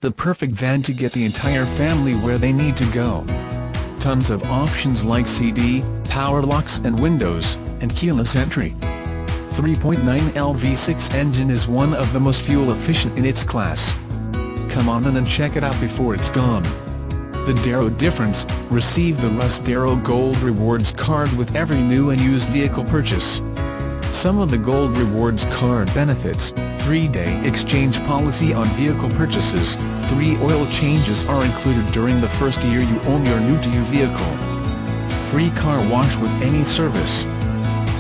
the perfect van to get the entire family where they need to go. Tons of options like CD, power locks and windows, and keyless entry. 3.9L V6 engine is one of the most fuel efficient in its class. Come on in and check it out before it's gone. The Darrow difference: receive the Russ Darrow Gold Rewards card with every new and used vehicle purchase. Some of the Gold Rewards card benefits: 3-day exchange policy on vehicle purchases, 3 oil changes are included during the first year you own your new-to-you vehicle, free car wash with any service,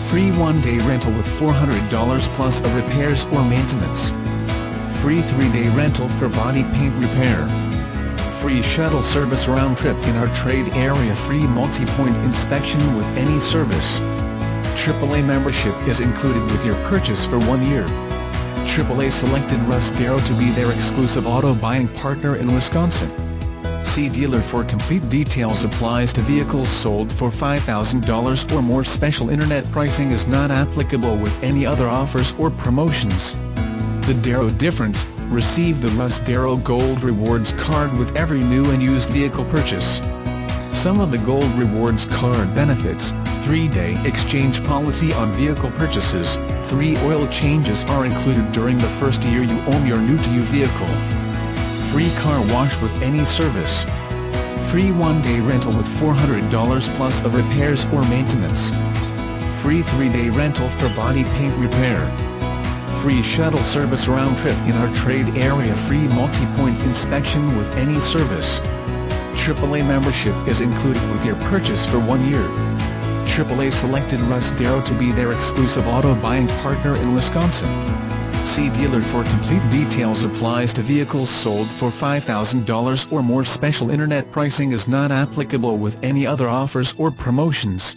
free 1-day rental with $400 plus of repairs or maintenance, free 3-day rental for body paint repair, free shuttle service round-trip in our trade area, free multi-point inspection with any service. AAA membership is included with your purchase for 1 year. AAA selected Russ Darrow to be their exclusive auto buying partner in Wisconsin. See dealer for complete details. Applies to vehicles sold for $5,000 or more. Special internet pricing is not applicable with any other offers or promotions. The Darrow difference: receive the Russ Darrow Gold Rewards card with every new and used vehicle purchase. Some of the Gold Rewards card benefits: 3-day exchange policy on vehicle purchases, 3 oil changes are included during the first year you own your new-to-you vehicle, free car wash with any service, free 1-day rental with $400 plus of repairs or maintenance, free 3-day rental for body paint repair, free shuttle service round-trip in our trade area, free multi-point inspection with any service. AAA membership is included with your purchase for 1 year. AAA selected Russ Darrow to be their exclusive auto buying partner in Wisconsin. See dealer for complete details. Applies to vehicles sold for $5,000 or more. Special internet pricing is not applicable with any other offers or promotions.